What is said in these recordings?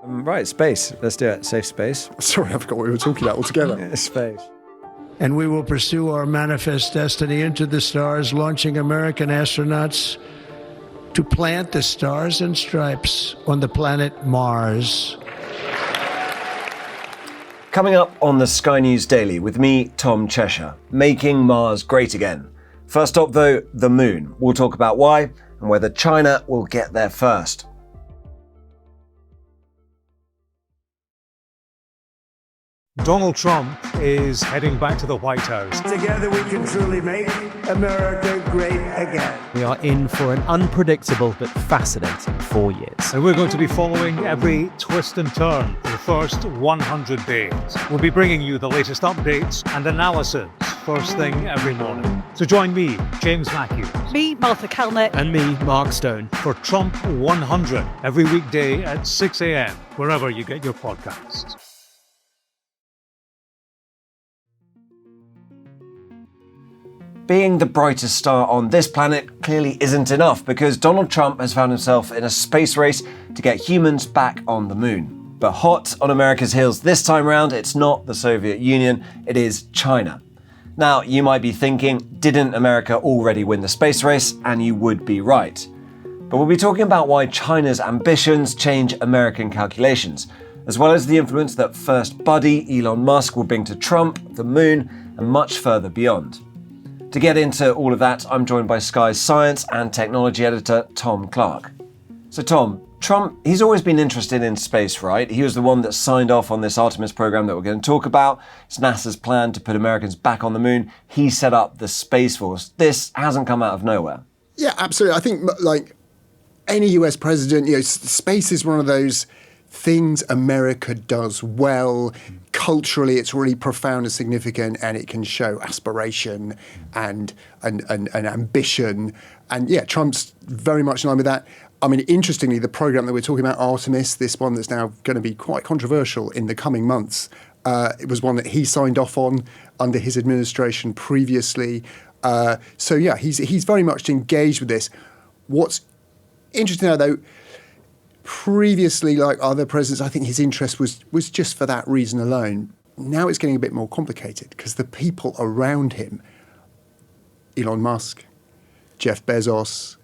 Right, space. Let's do it. Safe space. Sorry, I forgot what we were talking about altogether. Space. And we will pursue our manifest destiny into the stars, launching American astronauts to plant the stars and stripes on the planet Mars. Coming up on the Sky News Daily with me, Tom Cheshire, making Mars great again. First up though, the moon. We'll talk about why and whether China will get there first. Donald Trump is heading back to the White House. Together we can truly make America great again. We are in for an unpredictable but fascinating 4 years. And we're going to be following every twist and turn for the first 100 days. We'll be bringing you the latest updates and analysis first thing every morning. So join me, James Matthews. Me, Martha Kellner. And me, Mark Stone. For Trump 100, every weekday at 6 a.m, wherever you get your podcasts. Being the brightest star on this planet clearly isn't enough because Donald Trump has found himself in a space race to get humans back on the moon. But hot on America's heels this time round, it's not the Soviet Union, it is China. Now, you might be thinking, didn't America already win the space race? And you would be right. But we'll be talking about why China's ambitions change American calculations, as well as the influence that first buddy Elon Musk will bring to Trump, the moon, and much further beyond. To get into all of that, I'm joined by Sky's science and technology editor, Tom Clarke. So Tom, Trump, he's always been interested in space, right? He was the one that signed off on this Artemis program that we're going to talk about. It's NASA's plan to put Americans back on the moon. He set up the Space Force. This hasn't come out of nowhere. Yeah, absolutely. I think, like any US president, space is one of those things America does well. Culturally, it's really profound and significant, and it can show aspiration and ambition. And yeah, Trump's very much in line with that. I mean, interestingly, the program that we're talking about, Artemis, this one that's now going to be quite controversial in the coming months, it was one that he signed off on under his administration previously. So yeah, he's very much engaged with this. What's interesting now, though, previously, like other presidents, I think his interest was just for that reason alone. Now it's getting a bit more complicated because the people around him, Elon Musk, Jeff Bezos,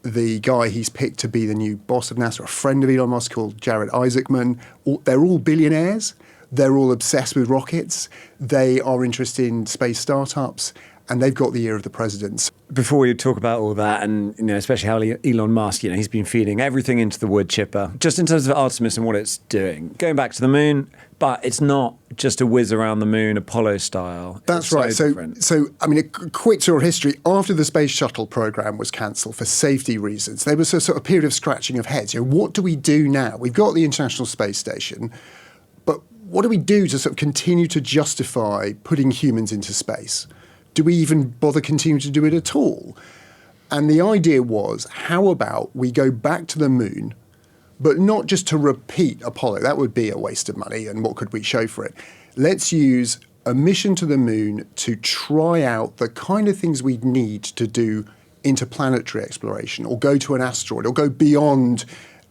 the guy he's picked to be the new boss of NASA, a friend of Elon Musk called Jared Isaacman, they're all billionaires. They're all obsessed with rockets. They are interested in space startups. And they've got the ear of the president. Before we talk about all that, and especially how Elon Musk, he's been feeding everything into the wood chipper, just in terms of Artemis and what it's doing. Going back to the moon, but it's not just a whiz around the moon, Apollo style. That's right. So, I mean, a quick tour of history. After the space shuttle program was cancelled for safety reasons, there was a sort of period of scratching of heads. What do we do now? We've got the International Space Station, but what do we do to sort of continue to justify putting humans into space? Do we even bother continuing to do it at all? And the idea was, how about we go back to the moon, but not just to repeat Apollo? That would be a waste of money, and what could we show for it? Let's use a mission to the moon to try out the kind of things we'd need to do interplanetary exploration, or go to an asteroid, or go beyond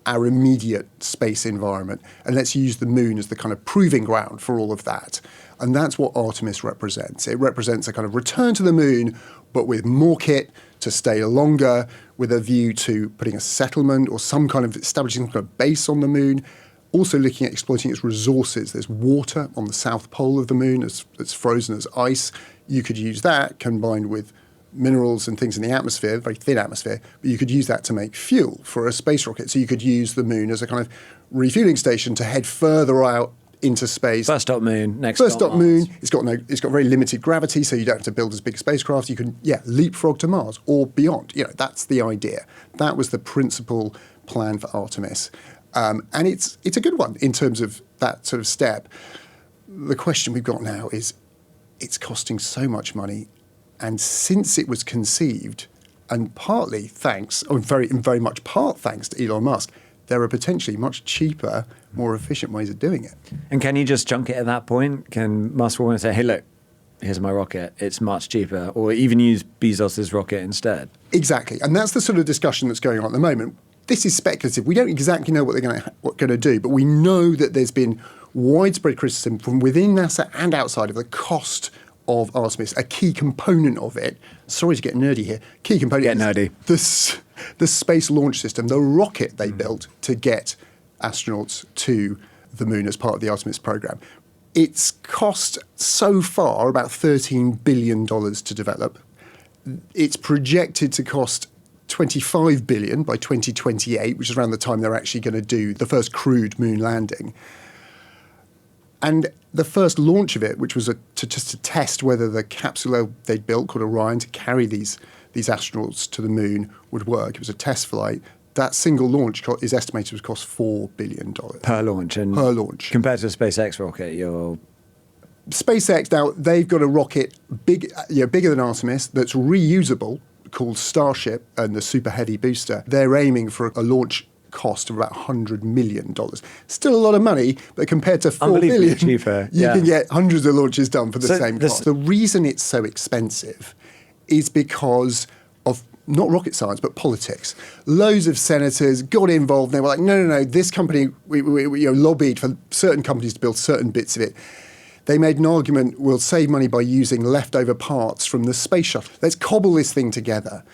our immediate space environment. And let's use the moon as the kind of proving ground for all of that. And that's what Artemis represents. It represents a kind of return to the moon, but with more kit to stay longer, with a view to putting a settlement or some kind of establishing some kind of base on the moon. Also looking at exploiting its resources. There's water on the south pole of the moon that's frozen as ice. You could use that combined with minerals and things in the atmosphere, very thin atmosphere, but you could use that to make fuel for a space rocket. So you could use the moon as a kind of refueling station to head further out into space. First stop moon, next First stop Mars. moon. It's got very limited gravity, so you don't have to build as big a spacecraft. You can, leapfrog to Mars or beyond. That's the idea. That was the principal plan for Artemis. And it's a good one in terms of that sort of step. The question we've got now is, it's costing so much money. And since it was conceived, and partly thanks, or in very much part thanks to Elon Musk, there are potentially much cheaper, more efficient ways of doing it. And can you just junk it at that point? Can Musk want to say, hey, look, here's my rocket, it's much cheaper, or even use Bezos's rocket instead? Exactly. And that's the sort of discussion that's going on at the moment. this is speculative. We don't exactly know what they're going to do, but we know that there's been widespread criticism from within NASA and outside of the cost of Artemis. A key component of it, sorry to get nerdy here, key component Get nerdy. The Space Launch System, the rocket they built to get astronauts to the moon as part of the Artemis program. It's cost so far about $13 billion to develop. It's projected to cost $25 billion by 2028, which is around the time they're actually going to do the first crewed moon landing. And the first launch of it, which was just to test whether the capsule they'd built, called Orion, to carry these astronauts to the moon would work. It was a test flight. That single launch is estimated to cost $4 billion. Per launch. And per launch. Compared to a SpaceX rocket, you're... SpaceX, now, they've got a rocket bigger than Artemis that's reusable, called Starship, and the Super Heavy booster. They're aiming for a launch cost of about $100 million. Still a lot of money, but compared to $4 billion, cheaper. You can get hundreds of launches done for the same cost. The reason it's so expensive is because of not rocket science, but politics. Loads of senators got involved. They were like, no, this company, we lobbied for certain companies to build certain bits of it. They made an argument, we'll save money by using leftover parts from the space shuttle. Let's cobble this thing together.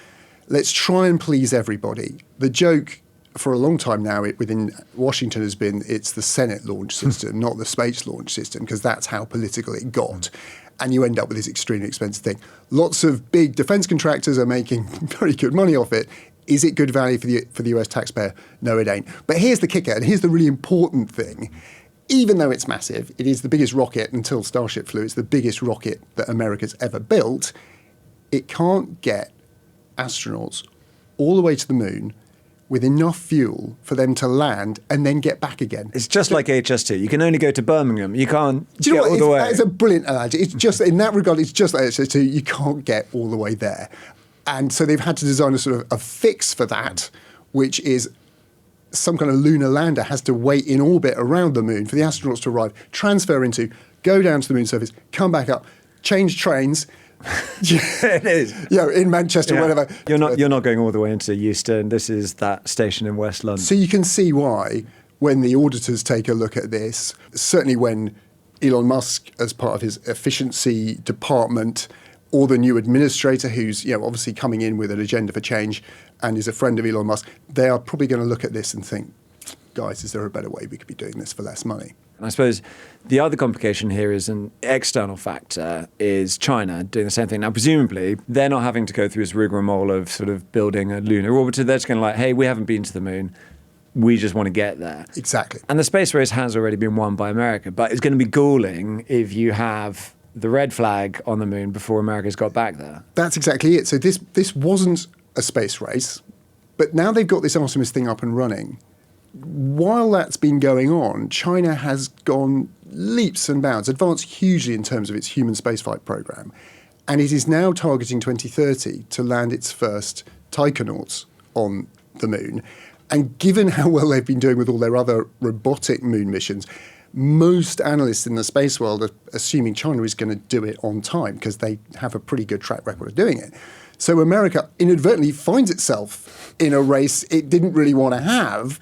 Let's try and please everybody. The joke for a long time now within Washington has been it's the Senate launch system, not the space launch system, because that's how political it got. And you end up with this extremely expensive thing. Lots of big defense contractors are making very good money off it. Is it good value for the US taxpayer? No, it ain't. But here's the kicker, and here's the really important thing. Even though it's massive, it is the biggest rocket until Starship flew. It's the biggest rocket that America's ever built. It can't get astronauts all the way to the moon with enough fuel for them to land and then get back again. It's just like HS2. You can only go to Birmingham. You can't get all the way. That is a brilliant analogy. It's just, in that regard, it's just like HS2. You can't get all the way there. And so they've had to design a sort of a fix for that, which is some kind of lunar lander has to wait in orbit around the moon for the astronauts to arrive, transfer into, go down to the moon surface, come back up, change trains. It is. In Manchester, whatever. You're not going all the way into Euston. This is that station in West London. So you can see why, when the auditors take a look at this, certainly when Elon Musk, as part of his efficiency department, or the new administrator who's obviously coming in with an agenda for change and is a friend of Elon Musk, they are probably going to look at this and think, guys, is there a better way we could be doing this for less money? And I suppose the other complication here is an external factor, is China doing the same thing. Now, presumably, they're not having to go through this rigmarole of sort of building a lunar orbiter. They're just going to like, hey, we haven't been to the moon. We just want to get there. Exactly. And the space race has already been won by America, but it's going to be galling if you have the red flag on the moon before America's got back there. That's exactly it. So this wasn't a space race, but now they've got this Artemis thing up and running. While that's been going on, China has gone leaps and bounds, advanced hugely in terms of its human spaceflight program. And it is now targeting 2030 to land its first taikonauts on the moon. And given how well they've been doing with all their other robotic moon missions, most analysts in the space world are assuming China is going to do it on time because they have a pretty good track record of doing it. So America inadvertently finds itself in a race it didn't really want to have.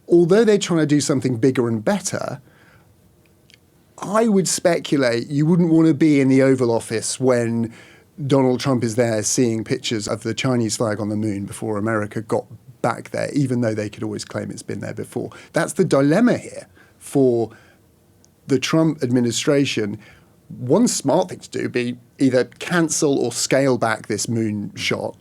Although they're trying to do something bigger and better, I would speculate you wouldn't want to be in the Oval Office when Donald Trump is there seeing pictures of the Chinese flag on the moon before America got back there, even though they could always claim it's been there before. That's the dilemma here for the Trump administration. One smart thing to do would be either cancel or scale back this moon shot,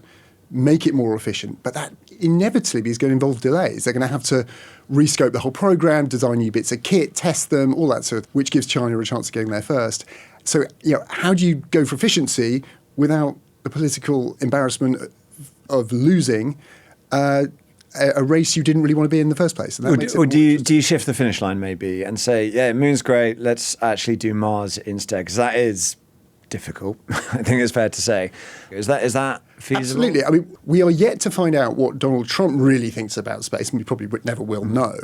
make it more efficient. But that inevitably is going to involve delays. They're going to have to rescope the whole program, design new bits of kit, test them, all that sort of, which gives China a chance of getting there first. So, how do you go for efficiency without the political embarrassment of losing a race you didn't really want to be in the first place? Or do you shift the finish line maybe and say, moon's great, let's actually do Mars instead? Because that is difficult, I think it's fair to say. Is that feasible? Absolutely. I mean, we are yet to find out what Donald Trump really thinks about space, and we probably never will know.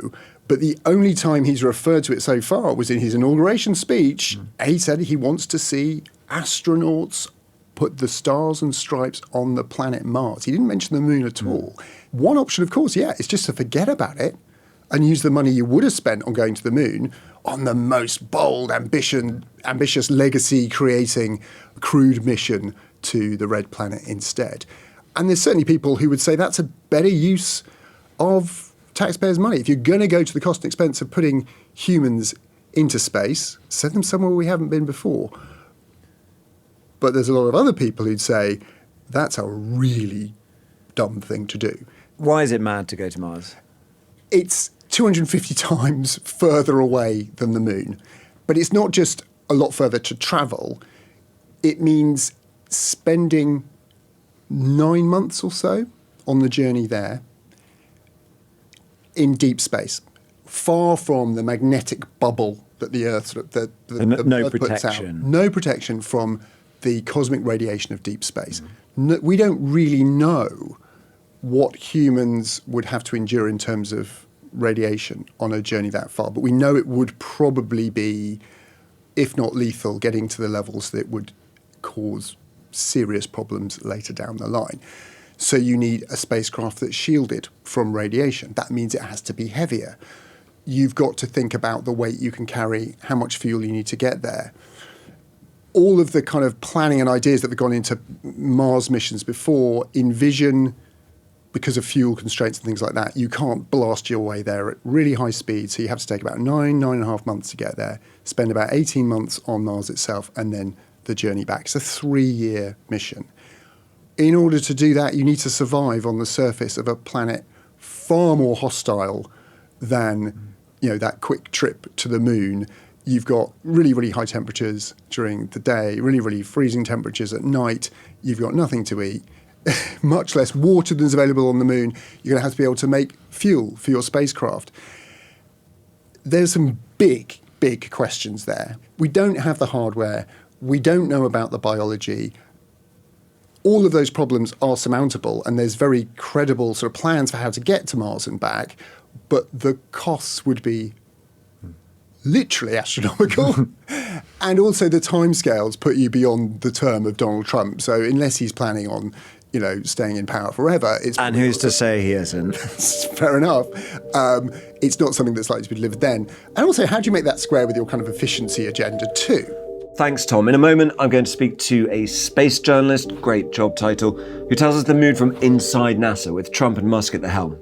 But the only time he's referred to it so far was in his inauguration speech. He said he wants to see astronauts put the stars and stripes on the planet Mars. He didn't mention the moon at all. One option, of course, is just to forget about it and use the money you would have spent on going to the moon on the most bold, ambitious legacy-creating crewed mission to the red planet instead. And there's certainly people who would say that's a better use of taxpayers' money. If you're going to go to the cost and expense of putting humans into space, send them somewhere we haven't been before. But there's a lot of other people who'd say that's a really dumb thing to do. Why is it mad to go to Mars? It's 250 times further away than the moon. But it's not just a lot further to travel. It means spending 9 months or so on the journey there in deep space, far from the magnetic bubble that the Earth no Earth puts out. protection. No protection from the cosmic radiation of deep space. No, we don't really know what humans would have to endure in terms of radiation on a journey that far, but we know it would probably be, if not lethal, getting to the levels that would cause serious problems later down the line. So you need a spacecraft that's shielded from radiation. That means it has to be heavier. You've got to think about the weight you can carry, how much fuel you need to get there. All of the kind of planning and ideas that have gone into Mars missions before envision, because of fuel constraints and things like that, you can't blast your way there at really high speed. So you have to take about 9.5 months to get there, spend about 18 months on Mars itself, and then the journey back. It's a 3-year mission. In order to do that, you need to survive on the surface of a planet far more hostile than, that quick trip to the moon. You've got really, really high temperatures during the day, really, really freezing temperatures at night. You've got nothing to eat, much less water than's available on the moon. You're going to have to be able to make fuel for your spacecraft. There's some big, big questions there. We don't have the hardware. We don't know about the biology. All of those problems are surmountable, and there's very credible sort of plans for how to get to Mars and back, but the costs would be literally astronomical. And also the timescales put you beyond the term of Donald Trump. So unless he's planning on, staying in power forever, it's... And who's to say he isn't? Fair enough. It's not something that's likely to be delivered then. And also, how do you make that square with your kind of efficiency agenda too? Thanks, Tom. In a moment, I'm going to speak to a space journalist, great job title, who tells us the mood from inside NASA with Trump and Musk at the helm.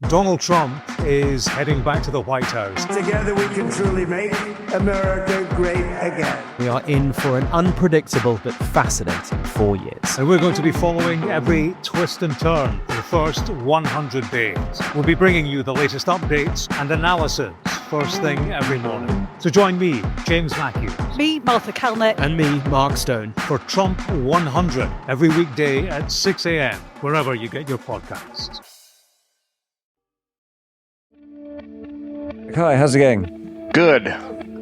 Donald Trump is heading back to the White House. Together we can truly make America great again. We are in for an unpredictable but fascinating 4 years. And we're going to be following every twist and turn for the first 100 days. We'll be bringing you the latest updates and analysis first thing every morning. So join me, James Matthews. Me, Martha Kellner. And me, Mark Stone. For Trump 100 every weekday at 6 a.m, wherever you get your podcasts. Hi, how's it going? Good.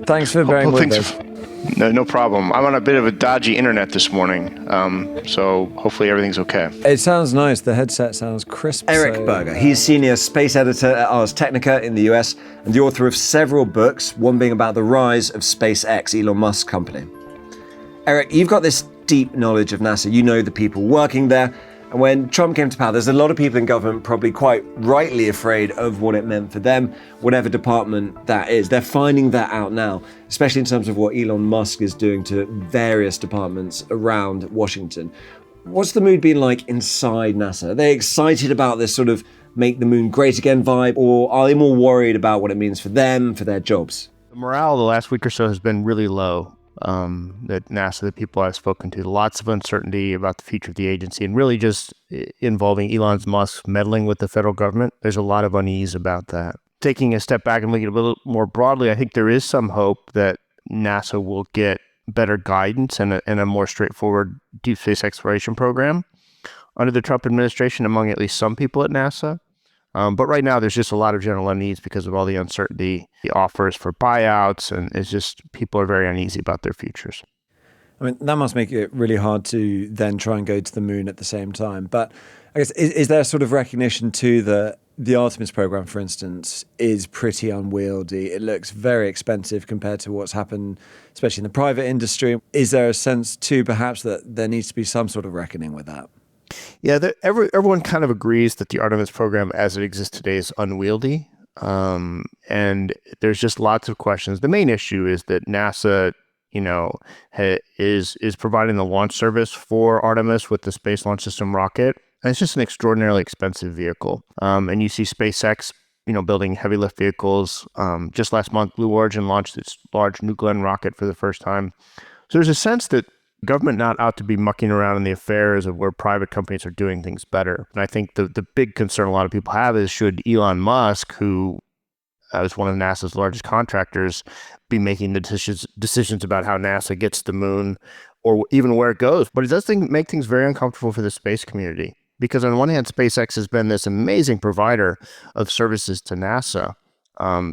Thanks for bearing with us. No problem. I'm on a bit of a dodgy internet this morning, so hopefully everything's okay. It sounds nice. The headset sounds crisp. Eric Berger. He's senior space editor at Ars Technica in the US and the author of several books, one being about the rise of SpaceX, Elon Musk's company. Eric, you've got this deep knowledge of NASA. You know the people working there. And when Trump came to power, there's a lot of people in government probably quite rightly afraid of what it meant for them, whatever department that is. They're finding that out now, especially in terms of what Elon Musk is doing to various departments around Washington. What's the mood been like inside NASA? Are they excited about this sort of make the moon great again vibe, or are they more worried about what it means for them, for their jobs? The morale the last week or so has been really low. That NASA, the people I've spoken to, lots of uncertainty about the future of the agency, and really just involving Elon Musk meddling with the federal government. There's a lot of unease about that. Taking a step back and looking a little more broadly, I think there is some hope that NASA will get better guidance and a more straightforward deep space exploration program under the Trump administration among at least some people at NASA. But right now, there's just a lot of general unease because of all the uncertainty, the offers for buyouts, and it's just people are very uneasy about their futures. I mean, that must make it really hard to then try and go to the moon at the same time. But I guess, is there sort of recognition too that The Artemis program, for instance, is pretty unwieldy. It looks very expensive compared to what's happened, especially in the private industry. Is there a sense, too, perhaps, that there needs to be some sort of reckoning with that? Yeah, everyone kind of agrees that the Artemis program as it exists today is unwieldy. And there's just lots of questions. The main issue is that NASA, is providing the launch service for Artemis with the Space Launch System rocket. And it's just an extraordinarily expensive vehicle. And you see SpaceX, building heavy lift vehicles. Just last month, Blue Origin launched its large New Glenn rocket for the first time. So there's a sense that government not out to be mucking around in the affairs of where private companies are doing things better. And I think the big concern a lot of people have is, should Elon Musk, who is one of NASA's largest contractors, be making the decisions about how NASA gets to the moon or even where it goes. But it does make things very uncomfortable for the space community. Because on one hand, SpaceX has been this amazing provider of services to NASA.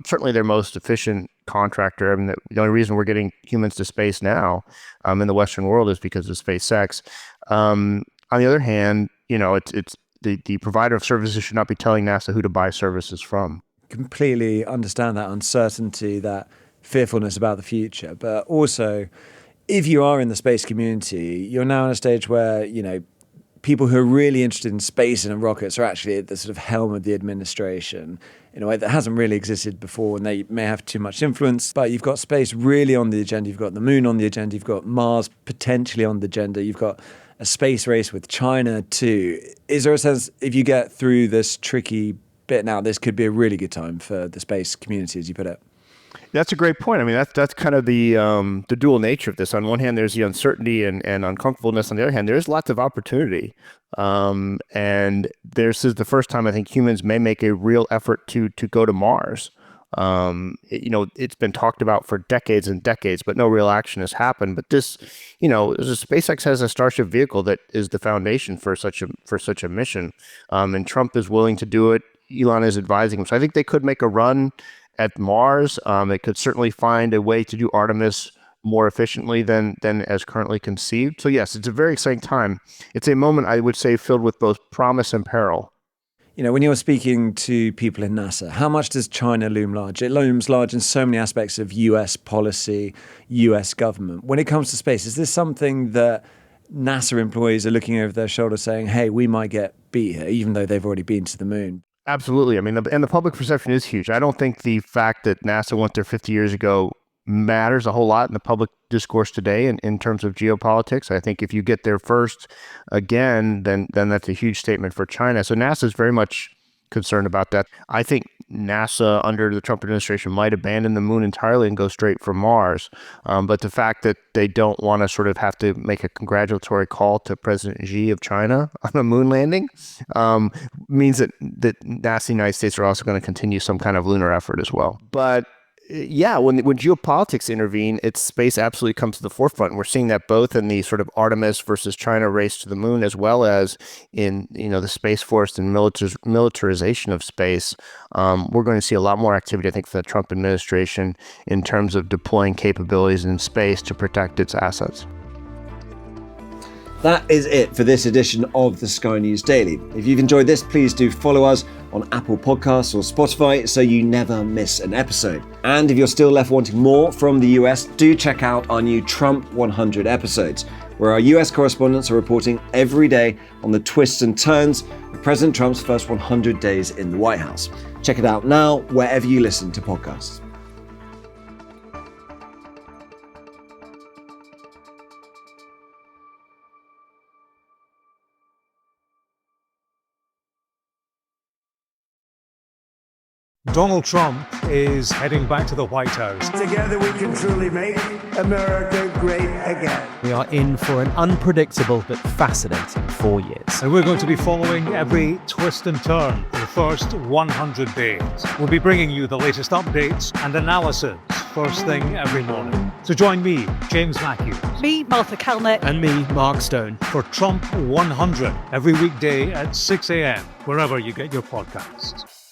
Certainly their most efficient contractor. I mean, the only reason we're getting humans to space now in the Western world is because of SpaceX. On the other hand, it's the provider of services should not be telling NASA who to buy services from. Completely understand that uncertainty, that fearfulness about the future. But also, if you are in the space community, you're now in a stage where, people who are really interested in space and rockets are actually at the sort of helm of the administration in a way that hasn't really existed before, and they may have too much influence. But you've got space really on the agenda. You've got the moon on the agenda. You've got Mars potentially on the agenda. You've got a space race with China too. Is there a sense, if you get through this tricky bit now, this could be a really good time for the space community, as you put it? That's a great point. I mean, that's kind of the dual nature of this. On one hand, there's the uncertainty and uncomfortableness. On the other hand, there's lots of opportunity. And this is the first time I think humans may make a real effort to go to Mars. It's been talked about for decades and decades, but no real action has happened. But this, SpaceX has a Starship vehicle that is the foundation for such a mission. And Trump is willing to do it. Elon is advising him. So I think they could make a run at Mars. It could certainly find a way to do Artemis more efficiently than as currently conceived. So yes, it's a very exciting time. It's a moment, I would say, filled with both promise and peril. When you're speaking to people in NASA, how much does China loom large? It looms large in so many aspects of US policy, US government. When it comes to space, is this something that NASA employees are looking over their shoulder saying, hey, we might get beat here, even though they've already been to the moon? Absolutely. I mean, and the public perception is huge. I don't think the fact that NASA went there 50 years ago matters a whole lot in the public discourse today in terms of geopolitics. I think if you get there first again, then that's a huge statement for China. So NASA is very much concerned about that. I think NASA under the Trump administration might abandon the moon entirely and go straight for Mars. But the fact that they don't want to sort of have to make a congratulatory call to President Xi of China on a moon landing means that NASA and the United States are also going to continue some kind of lunar effort as well. But yeah, when geopolitics intervene, space absolutely comes to the forefront. We're seeing that both in the sort of Artemis versus China race to the moon, as well as in the Space Force and militarization of space. We're going to see a lot more activity, I think, for the Trump administration in terms of deploying capabilities in space to protect its assets. That is it for this edition of the Sky News Daily. If you've enjoyed this, please do follow us on Apple Podcasts or Spotify so you never miss an episode. And if you're still left wanting more from the US, do check out our new Trump 100 episodes, where our US correspondents are reporting every day on the twists and turns of President Trump's first 100 days in the White House. Check it out now wherever you listen to podcasts. Donald Trump is heading back to the White House. Together we can truly make America great again. We are in for an unpredictable but fascinating 4 years. And we're going to be following every twist and turn for the first 100 days. We'll be bringing you the latest updates and analysis first thing every morning. So join me, James Matthews. Me, Martha Kellner. And me, Mark Stone. For Trump 100 every weekday at 6 a.m, wherever you get your podcasts.